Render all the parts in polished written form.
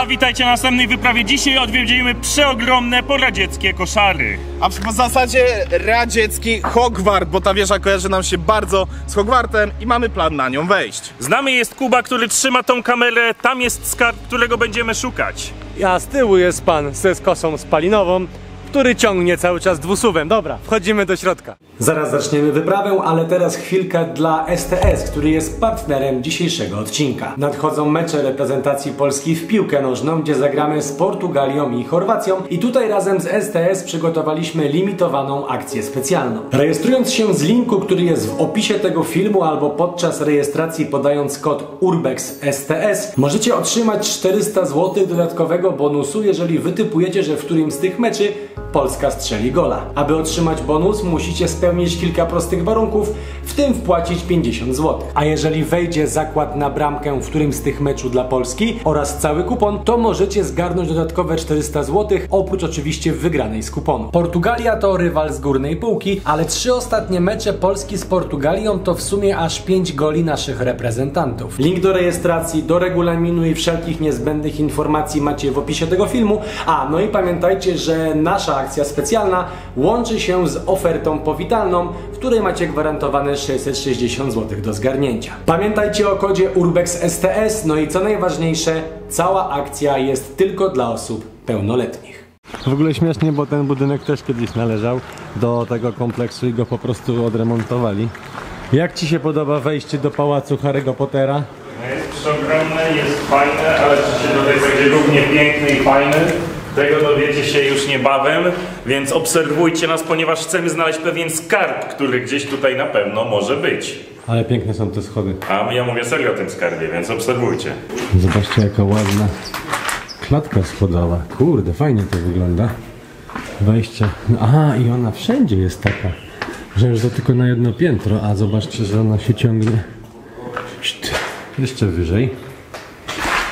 Siema, witajcie na następnej wyprawie. Dzisiaj odwiedzimy przeogromne poradzieckie koszary. A w zasadzie radziecki Hogwart, bo ta wieża kojarzy nam się bardzo z Hogwartem i mamy plan na nią wejść. Z nami jest Kuba, który trzyma tą kamerę. Tam jest skarb, którego będziemy szukać. A z tyłu jest pan ze skosą spalinową, który ciągnie cały czas dwusuwem. Dobra, wchodzimy do środka. Zaraz zaczniemy wyprawę, ale teraz chwilka dla STS, który jest partnerem dzisiejszego odcinka. Nadchodzą mecze reprezentacji Polski w piłkę nożną, gdzie zagramy z Portugalią i Chorwacją i tutaj razem z STS przygotowaliśmy limitowaną akcję specjalną. Rejestrując się z linku, który jest w opisie tego filmu albo podczas rejestracji podając kod URBEXSTS, możecie otrzymać 400 zł dodatkowego bonusu, jeżeli wytypujecie, że w którymś z tych meczy Polska strzeli gola. Aby otrzymać bonus, musicie spełnić kilka prostych warunków, w tym wpłacić 50 zł. A jeżeli wejdzie zakład na bramkę w którymś z tych meczów dla Polski oraz cały kupon, to możecie zgarnąć dodatkowe 400 zł, oprócz oczywiście wygranej z kuponu. Portugalia to rywal z górnej półki, ale 3 ostatnie mecze Polski z Portugalią to w sumie aż 5 goli naszych reprezentantów. Link do rejestracji, do regulaminu i wszelkich niezbędnych informacji macie w opisie tego filmu. No i pamiętajcie, że nasza akcja specjalna łączy się z ofertą powitalną, w której macie gwarantowane 660 zł do zgarnięcia. Pamiętajcie o kodzie URBEXSTS, no i co najważniejsze, cała akcja jest tylko dla osób pełnoletnich. W ogóle śmiesznie, bo ten budynek też kiedyś należał do tego kompleksu i go po prostu odremontowali. Jak Ci się podoba wejście do pałacu Harry'ego Pottera? Jest przeogromne, jest fajne, ale czy się tutaj będzie równie piękny i fajny? Tego dowiecie się już niebawem, więc obserwujcie nas, ponieważ chcemy znaleźć pewien skarb, który gdzieś tutaj na pewno może być. Ale piękne są te schody. A ja mówię serio o tym skarbie, więc obserwujcie. Zobaczcie, jaka ładna klatka schodowa. Kurde, fajnie to wygląda. Wejście. Aha, i ona wszędzie jest taka, że już to tylko na jedno piętro, a zobaczcie, że ona się ciągnie jeszcze wyżej.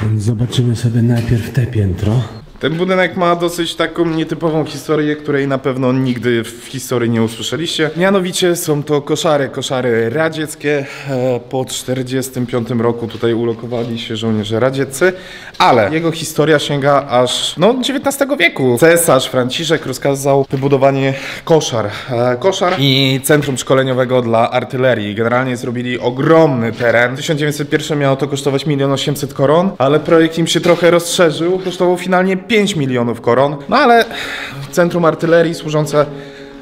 Więc zobaczymy sobie najpierw te piętro. Ten budynek ma dosyć taką nietypową historię, której na pewno nigdy w historii nie usłyszeliście. Mianowicie są to koszary radzieckie. Po 1945 roku tutaj ulokowali się żołnierze radzieccy, ale jego historia sięga aż XIX wieku. Cesarz Franciszek rozkazał wybudowanie koszar i centrum szkoleniowego dla artylerii. Generalnie zrobili ogromny teren. W 1901 miało to kosztować 1 800 000 koron, ale projekt im się trochę rozszerzył. Kosztował finalnie 5 milionów koron, ale centrum artylerii służące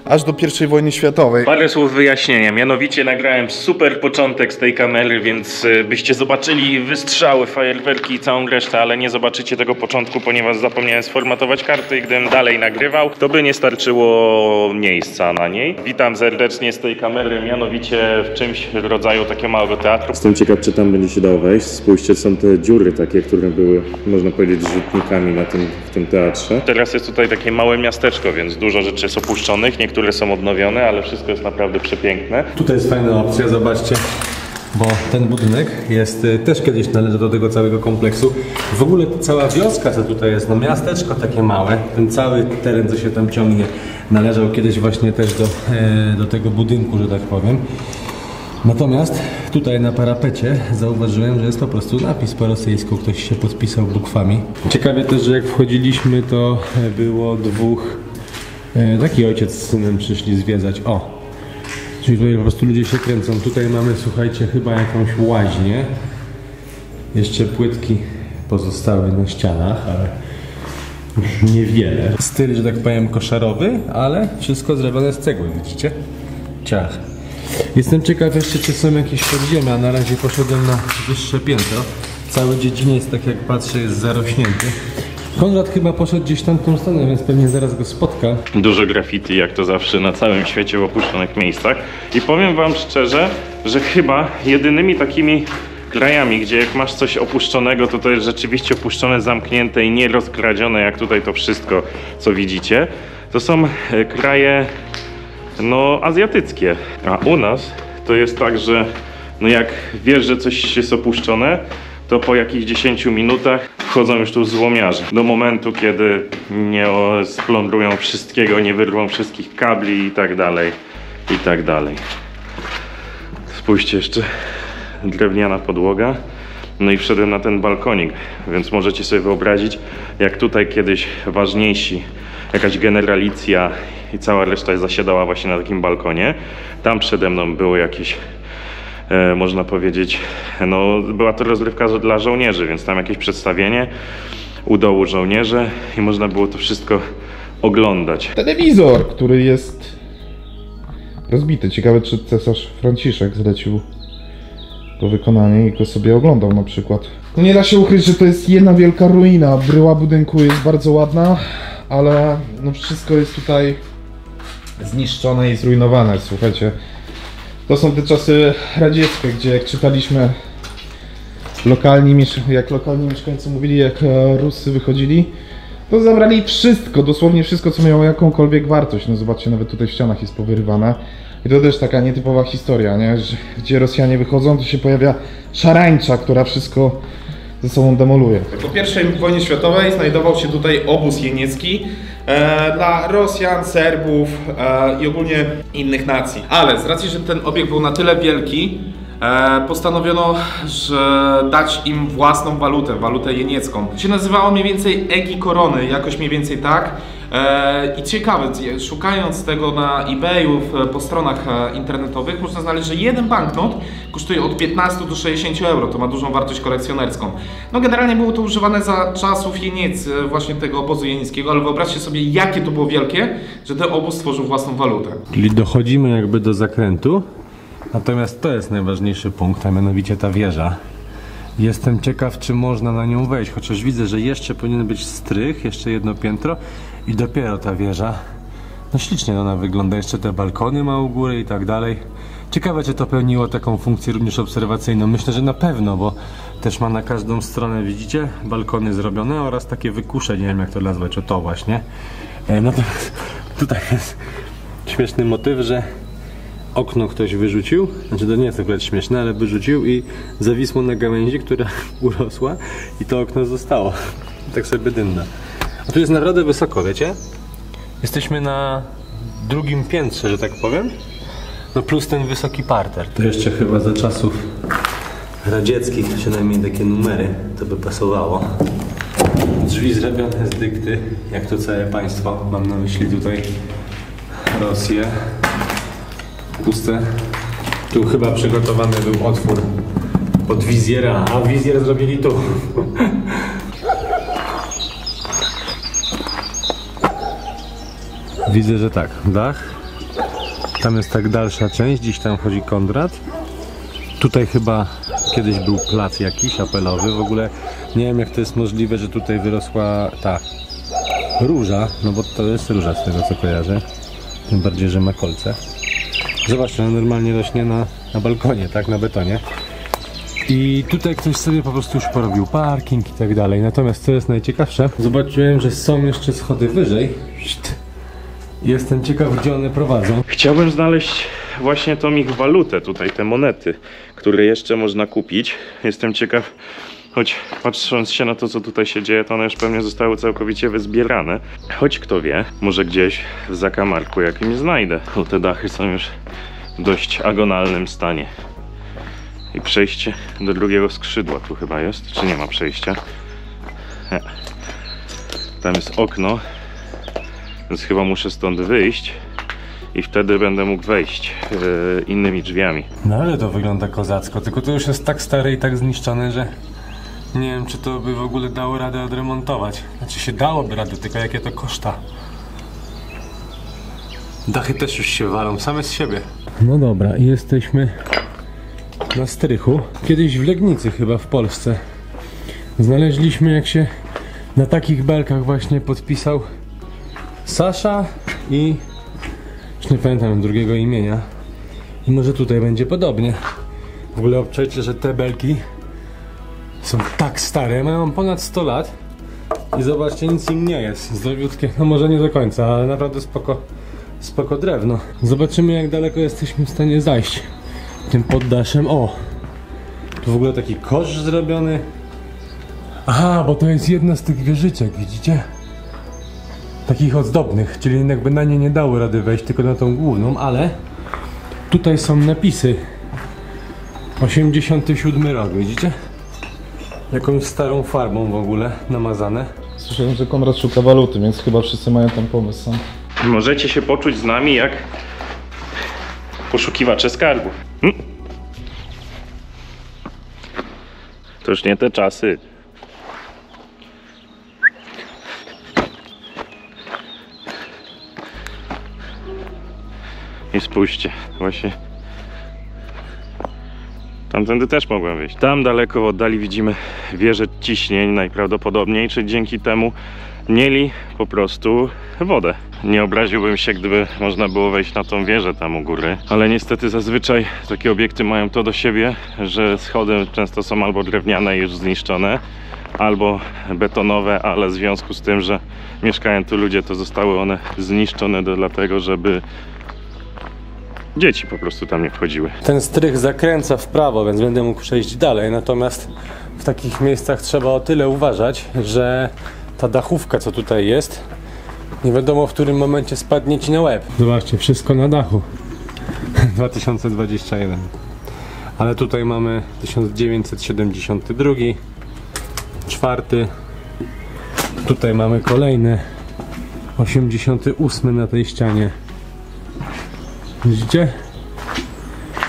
aż do I wojny światowej. Parę słów wyjaśnienia, mianowicie nagrałem super początek z tej kamery, więc byście zobaczyli wystrzały, fajerwerki i całą resztę, ale nie zobaczycie tego początku, ponieważ zapomniałem sformatować karty i gdybym dalej nagrywał, to by nie starczyło miejsca na niej. Witam serdecznie z tej kamery, mianowicie w czymś w rodzaju takiego małego teatru. Jestem ciekaw, czy tam będzie się dało wejść. Spójrzcie, są te dziury takie, które były, można powiedzieć, rzutnikami w tym teatrze. Teraz jest tutaj takie małe miasteczko, więc dużo rzeczy jest opuszczonych, niektóre są odnowione, ale wszystko jest naprawdę przepiękne. Tutaj jest fajna opcja, zobaczcie, bo ten budynek jest też kiedyś należał do tego całego kompleksu. W ogóle cała wioska, co tutaj jest, miasteczko takie małe, ten cały teren, co się tam ciągnie, należał kiedyś właśnie też do tego budynku, że tak powiem. Natomiast tutaj na parapecie zauważyłem, że jest po prostu napis po rosyjsku, ktoś się podpisał bukwami. Ciekawie też, że jak wchodziliśmy, to było dwóch. Taki ojciec z synem przyszli zwiedzać. Czyli tutaj po prostu ludzie się kręcą. Tutaj mamy, słuchajcie, chyba jakąś łaźnię. Jeszcze płytki pozostały na ścianach, ale już niewiele. Styl, że tak powiem, koszarowy, ale wszystko zrobione z cegły, widzicie? Ciach. Jestem ciekaw jeszcze, czy są jakieś podziemia. Na razie poszedłem na wyższe piętro. Cały dziedziniec, tak jak patrzę, jest zarośnięty. Konrad chyba poszedł gdzieś tam tą stronę, więc pewnie zaraz go spotka. Dużo graffiti, jak to zawsze na całym świecie w opuszczonych miejscach. I powiem wam szczerze, że chyba jedynymi takimi krajami, gdzie jak masz coś opuszczonego, to jest rzeczywiście opuszczone, zamknięte i nierozkradzione, jak tutaj to wszystko, co widzicie, to są kraje azjatyckie. A u nas to jest tak, że jak wiesz, że coś jest opuszczone, to po jakichś 10 minutach wchodzą już tu złomiarze. Do momentu, kiedy nie splądrują wszystkiego, nie wyrwą wszystkich kabli i tak dalej, i tak dalej. Spójrzcie jeszcze, drewniana podłoga. No i wszedłem na ten balkonik, więc możecie sobie wyobrazić, jak tutaj kiedyś ważniejsi, jakaś generalicja i cała reszta zasiadała właśnie na takim balkonie. Tam przede mną było jakieś, można powiedzieć, no była to rozrywka dla żołnierzy, więc tam jakieś przedstawienie u dołu żołnierze i można było to wszystko oglądać. Telewizor, który jest rozbity. Ciekawe, czy cesarz Franciszek zlecił to wykonanie i go sobie oglądał na przykład. No nie da się ukryć, że to jest jedna wielka ruina. Bryła budynku jest bardzo ładna, ale no wszystko jest tutaj zniszczone i zrujnowane. Słuchajcie, to są te czasy radzieckie, gdzie jak czytaliśmy jak lokalni mieszkańcy mówili, jak Ruscy wychodzili, to zabrali wszystko, dosłownie wszystko, co miało jakąkolwiek wartość. No zobaczcie, nawet tutaj w ścianach jest powyrywane. I to też taka nietypowa historia, nie? Gdzie Rosjanie wychodzą, to się pojawia szarańcza, która wszystko ze sobą demoluje. Po I wojnie światowej znajdował się tutaj obóz jeniecki dla Rosjan, Serbów i ogólnie innych nacji. Ale z racji, że ten obiekt był na tyle wielki, postanowiono, że dać im własną walutę jeniecką. To się nazywało mniej więcej Egi Korony, jakoś mniej więcej tak. I ciekawe, szukając tego na eBayu, po stronach internetowych, można znaleźć, że jeden banknot kosztuje od 15 do 60 euro, to ma dużą wartość kolekcjonerską. No generalnie było to używane za czasów Jeniec, właśnie tego obozu jenieckiego, ale wyobraźcie sobie, jakie to było wielkie, że ten obóz stworzył własną walutę. Czyli dochodzimy jakby do zakrętu, natomiast to jest najważniejszy punkt, a mianowicie ta wieża. Jestem ciekaw, czy można na nią wejść, chociaż widzę, że jeszcze powinien być strych, jeszcze jedno piętro i dopiero ta wieża. No ślicznie ona wygląda, jeszcze te balkony ma u góry i tak dalej. Ciekawe, czy to pełniło taką funkcję również obserwacyjną. Myślę, że na pewno, bo też ma na każdą stronę, widzicie, balkony zrobione oraz takie wykusze, nie wiem jak to nazwać, o to właśnie. Natomiast tutaj jest śmieszny motyw, że okno ktoś wyrzucił, znaczy to nie jest akurat śmieszne, ale wyrzucił i zawisło na gałęzi, która urosła i to okno zostało. Tak sobie dynda. A tu jest naprawdę wysoko, wiecie? Jesteśmy na drugim piętrze, że tak powiem. No plus ten wysoki parter. To jeszcze chyba za czasów radzieckich, przynajmniej takie numery, to by pasowało. Drzwi zrobione z dykty, jak to całe państwo. Mam na myśli tutaj Rosję. Puste. Tu chyba przygotowany był otwór pod wizjera, a wizjer zrobili tu. Widzę, że tak, dach. Tam jest tak dalsza część, gdzieś tam chodzi Konrad. Tutaj chyba kiedyś był plac jakiś apelowy. W ogóle nie wiem jak to jest możliwe, że tutaj wyrosła ta róża, no bo to jest róża z tego co kojarzę. Tym bardziej, że ma kolce. Zobaczcie, ona normalnie rośnie na balkonie, tak, na betonie. I tutaj ktoś sobie po prostu już porobił parking i tak dalej. Natomiast co jest najciekawsze, zobaczyłem, że są jeszcze schody wyżej. Jestem ciekaw, gdzie one prowadzą. Chciałbym znaleźć właśnie tą ich walutę, tutaj te monety, które jeszcze można kupić. Jestem ciekaw, choć patrząc się na to, co tutaj się dzieje, to one już pewnie zostały całkowicie wyzbierane. Choć kto wie, może gdzieś w zakamarku jakimś znajdę, bo te dachy są już w dość agonalnym stanie. I przejście do drugiego skrzydła tu chyba jest, czy nie ma przejścia? Nie. Tam jest okno, więc chyba muszę stąd wyjść i wtedy będę mógł wejść innymi drzwiami. No ale to wygląda kozacko, tylko to już jest tak stare i tak zniszczone, że nie wiem, czy to by w ogóle dało radę odremontować. Znaczy się dałoby radę, tylko jakie to koszta. Dachy też już się walą, same z siebie. No dobra, i jesteśmy na strychu. Kiedyś w Legnicy chyba w Polsce znaleźliśmy, jak się na takich belkach właśnie podpisał Sasza i już nie pamiętam drugiego imienia. I może tutaj będzie podobnie. W ogóle obczajcie, że te belki są tak stare, mają ponad 100 lat i zobaczcie, nic im nie jest. Zdrowiutkie, no może nie do końca, ale naprawdę spoko drewno. Zobaczymy, jak daleko jesteśmy w stanie zajść tym poddaszem. O! Tu w ogóle taki kosz zrobiony. Aha, bo to jest jedna z tych wieżyczek, widzicie? Takich ozdobnych, czyli jakby na nie nie dało rady wejść, tylko na tą główną, ale tutaj są napisy. 87 rok, widzicie? Jakąś starą farbą w ogóle namazane. Słyszałem, że Konrad szuka waluty, więc chyba wszyscy mają tam pomysł sam. Możecie się poczuć z nami jak poszukiwacze skarbów. To już nie te czasy. I spójrzcie, właśnie tamtędy też mogłem wyjść. Tam daleko w oddali widzimy wieżę ciśnień najprawdopodobniej, czy dzięki temu mieli po prostu wodę. Nie obraziłbym się, gdyby można było wejść na tą wieżę tam u góry, ale niestety zazwyczaj takie obiekty mają to do siebie, że schody często są albo drewniane już zniszczone, albo betonowe, ale w związku z tym, że mieszkają tu ludzie, to zostały one zniszczone dlatego, żeby dzieci po prostu tam nie wchodziły. Ten strych zakręca w prawo, więc będę mógł przejść dalej, natomiast w takich miejscach trzeba o tyle uważać, że ta dachówka, co tutaj jest, nie wiadomo w którym momencie spadnie ci na łeb. Zobaczcie, wszystko na dachu. 2021. Ale tutaj mamy 1972, 4. Tutaj mamy kolejny 88 na tej ścianie. Widzicie?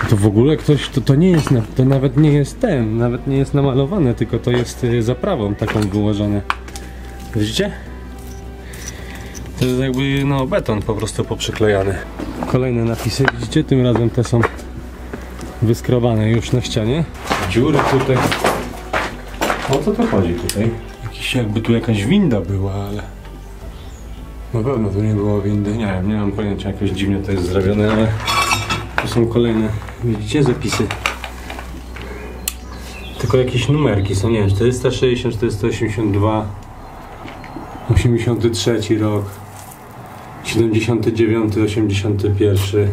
To w ogóle ktoś, to nie jest, to nawet nie jest nawet nie jest namalowane, tylko to jest zaprawą taką wyłożone. Widzicie? To jest jakby no beton po prostu poprzyklejany. Kolejne napisy, widzicie? Tym razem te są wyskrobane już na ścianie. Dziury tutaj. O co to chodzi tutaj? Jakby tu jakaś winda była, ale na pewno tu nie było windy. Nie wiem, nie mam pojęcia, jakoś dziwnie to jest zrobione, ale tu są kolejne, widzicie, zapisy. Tylko jakieś numerki są, nie wiem, 460, 482, 83 rok, 79, 81.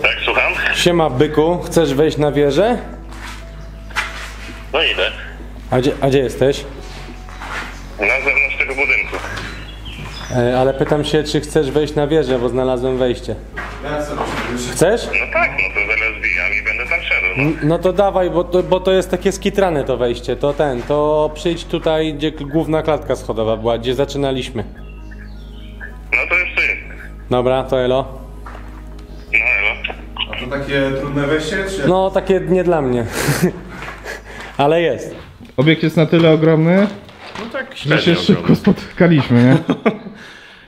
Tak, słucham? Siema byku, chcesz wejść na wieżę? No idę. A gdzie jesteś? Na zewnątrz tego budynku. Ale pytam się, czy chcesz wejść na wieżę, bo znalazłem wejście. Chcesz? No tak, no to zaraz zbijam i będę tam szedł. No to dawaj, bo to jest takie skitrane to wejście. To przyjdź tutaj, gdzie główna klatka schodowa była, gdzie zaczynaliśmy. No to już ty. Dobra, to elo. No elo. A to takie trudne wejście, czy... No takie nie dla mnie. Ale jest. Obiekt jest na tyle ogromny, No tak, że się szybko spotkaliśmy, nie?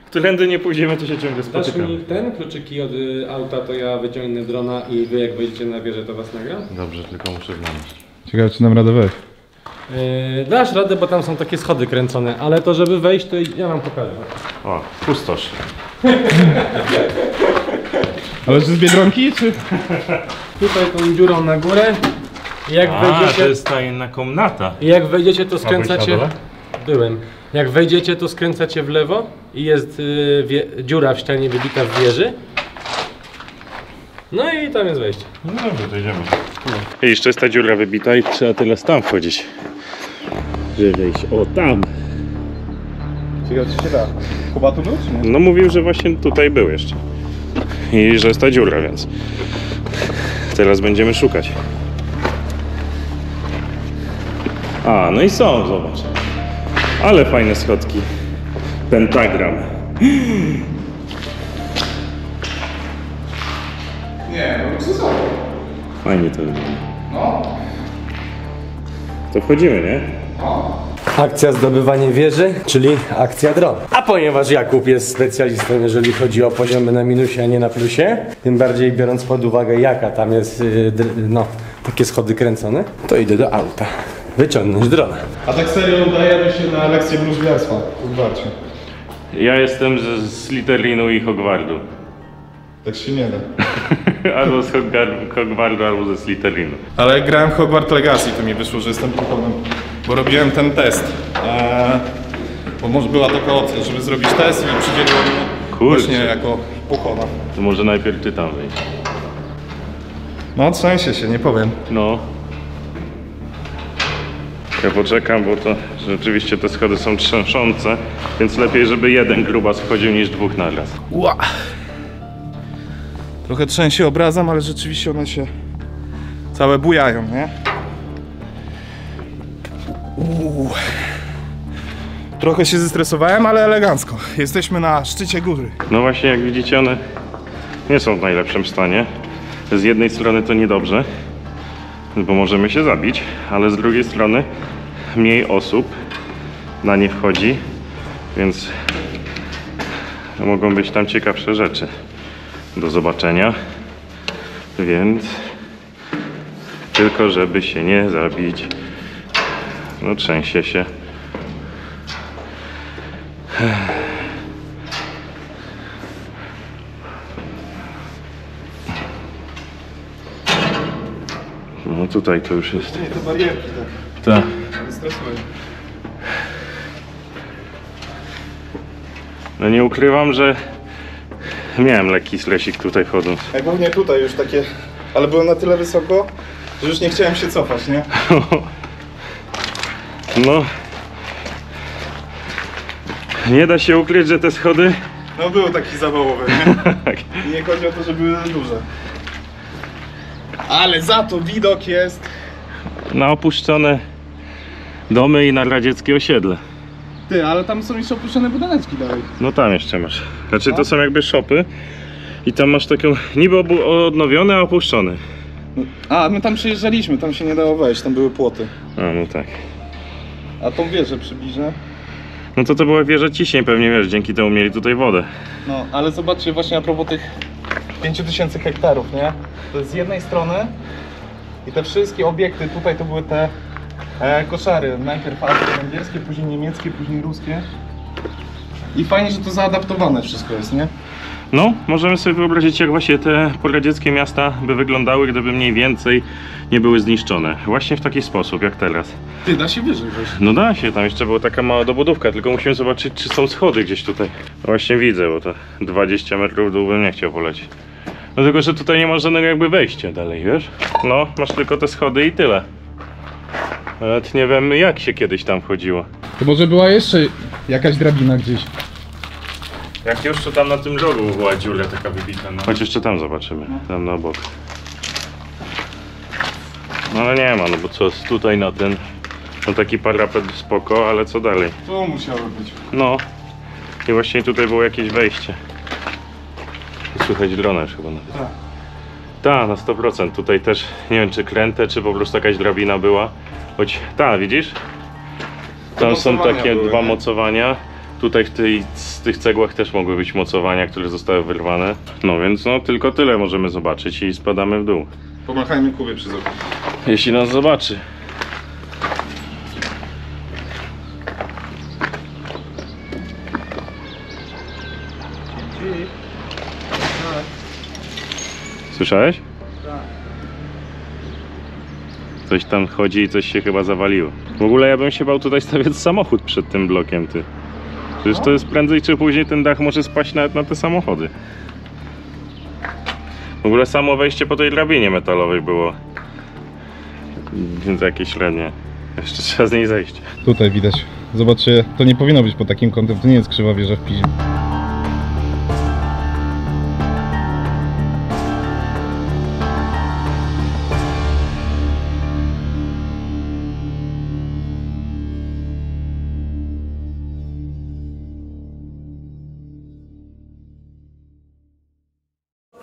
Którędy nie pójdziemy, to się ciągle Dasz spotykamy. mi ten kluczyki od auta, to ja wyciągnę drona i wy jak wejdziecie na wieżę, to was nagram? Dobrze, tylko muszę znaleźć. Ciekawe, czy nam radę wejść. Dasz radę, bo tam są takie schody kręcone, ale to żeby wejść, to ja wam pokażę. O, pustosz. Ale czy z Biedronki, czy... Tutaj tą dziurą na górę. I jak wejdziecie, to jest ta inna komnata. i jak wejdziecie, to byłeś na skręcacie. dole? Byłem. Jak wejdziecie, to skręcacie w lewo i jest dziura w ścianie wybita w wieży. No i tam jest wejście. No dobrze, to idziemy. I jeszcze jest ta dziura wybita i trzeba tyle tam wchodzić. Żeby wejść. O, tam! Ciekawe, czy się da. Kuba tu był, czy nie? No mówił, że właśnie tutaj był jeszcze. I że jest ta dziura, więc teraz będziemy szukać. A, no i są, zobacz. Ale fajne schodki. Pentagram. Nie, no luksusowo. Fajnie to wygląda. No. To wchodzimy, nie? Akcja zdobywanie wieży, czyli akcja dron. A ponieważ Jakub jest specjalistą, jeżeli chodzi o poziomy na minusie, a nie na plusie, tym bardziej biorąc pod uwagę, jaka tam jest takie schody kręcone, to idę do auta wyciągnąć drona. A tak serio udajemy się na lekcję wróżbiarstwa w Hogwarcie. Ja jestem z Slytherinu i Hogwartu. Tak się nie da. Albo z Hogwartu, albo ze Slytherinu. Ale grałem w Hogwarts Legacy, to mi wyszło, że jestem puchonem. Bo robiłem ten test. Bo może była taka opcja, żeby zrobić test i przydzieliło mi Kurczę. właśnie jako puchona. To może najpierw ty tam wyjść. No trzęsie się, nie powiem. No. Ja poczekam, bo to rzeczywiście te schody są trzęszące, więc lepiej, żeby jeden grubas wchodził niż dwóch naraz. Ła! Trochę trzęsie obrazem, ale rzeczywiście one się całe bujają, nie? Trochę się zestresowałem, ale elegancko. Jesteśmy na szczycie góry. No właśnie, jak widzicie, one nie są w najlepszym stanie. Z jednej strony to niedobrze, bo możemy się zabić, ale z drugiej strony mniej osób na nie wchodzi, więc mogą być tam ciekawsze rzeczy do zobaczenia, więc tylko żeby się nie zabić. No trzęsie się. No tutaj to już jest. Nie, te barierki tak. Tak. Stresuję. No nie ukrywam, że miałem lekki stresik tutaj wchodząc. Jak głównie tutaj już takie, ale było na tyle wysoko, że już nie chciałem się cofać, nie? No. Nie da się ukryć, że te schody... No był taki zawałowy, nie? Tak. I nie chodzi o to, że były duże. Ale za to widok jest... Na opuszczone domy i na radzieckie osiedle. Ty, ale tam są jeszcze opuszczone budyneczki dalej. No tam jeszcze masz. Znaczy to są jakby szopy i tam masz taką niby odnowione, a opuszczone. A, my tam przyjeżdżaliśmy, tam się nie dało wejść, tam były płoty. A no tak. A tą wieżę przybliżę. No to była wieża ciśnień pewnie, wiesz, dzięki temu mieli tutaj wodę. No, ale zobaczcie właśnie a propos tych 5000 hektarów, nie? To jest z jednej strony i te wszystkie obiekty, tutaj to były te koszary. Najpierw węgierskie, później niemieckie, później ruskie. I fajnie, że to zaadaptowane wszystko jest, nie? No, możemy sobie wyobrazić, jak właśnie te poradzieckie miasta by wyglądały, gdyby mniej więcej nie były zniszczone. Właśnie w taki sposób, jak teraz. Ty, da się wyżej wejść. No da się, tam jeszcze była taka mała dobudówka, tylko musimy zobaczyć, czy są schody gdzieś tutaj. No właśnie widzę, bo to 20 metrów w dół bym nie chciał polecieć. No tylko, że tutaj nie ma żadnego jakby wejścia dalej, wiesz? No, masz tylko te schody i tyle. Nawet nie wiem, jak się kiedyś tam wchodziło. To może była jeszcze jakaś drabina gdzieś. Jak już to tam na tym rogu była dziura taka wybita, no. Chodź jeszcze tam zobaczymy, tam na bok. No ale nie ma, no bo co tutaj na ten, no taki parapet spoko, ale co dalej? To musiało być. No i właśnie tutaj było jakieś wejście. Słychać drona już chyba nawet. Tak. Tak, na 100%. Tutaj też nie wiem czy kręte, czy po prostu jakaś drabina była. Choć, tak, widzisz? Tam są mocowania takie były, dwa nie? mocowania. Tutaj w tych cegłach też mogły być mocowania, które zostały wyrwane. No więc no tylko tyle możemy zobaczyć i spadamy w dół. Pomachajmy Kubie przez okno. Jeśli nas zobaczy. Słyszałeś? Tak. Coś tam chodzi i coś się chyba zawaliło. W ogóle ja bym się bał tutaj stawiać samochód przed tym blokiem, ty. Przecież to jest prędzej czy później ten dach może spaść nawet na te samochody. W ogóle samo wejście po tej drabinie metalowej było. Więc jakieś średnie. Jeszcze trzeba z niej zejść. Tutaj widać. Zobaczcie, to nie powinno być pod takim kątem, to nie jest krzywa wieża w Pizie.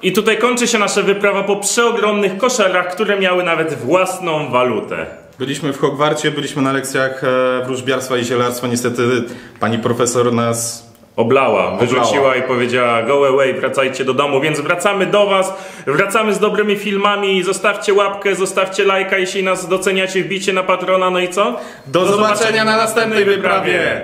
I tutaj kończy się nasza wyprawa po przeogromnych koszarach, które miały nawet własną walutę. Byliśmy w Hogwarcie, byliśmy na lekcjach wróżbiarstwa i zielarstwa. Niestety pani profesor nas Oblała, wyrzuciła i powiedziała go away, wracajcie do domu, więc wracamy do was, wracamy z dobrymi filmami, zostawcie łapkę, zostawcie lajka, jeśli nas doceniacie, wbijcie na Patrona, no i co? Do zobaczenia na następnej wyprawie!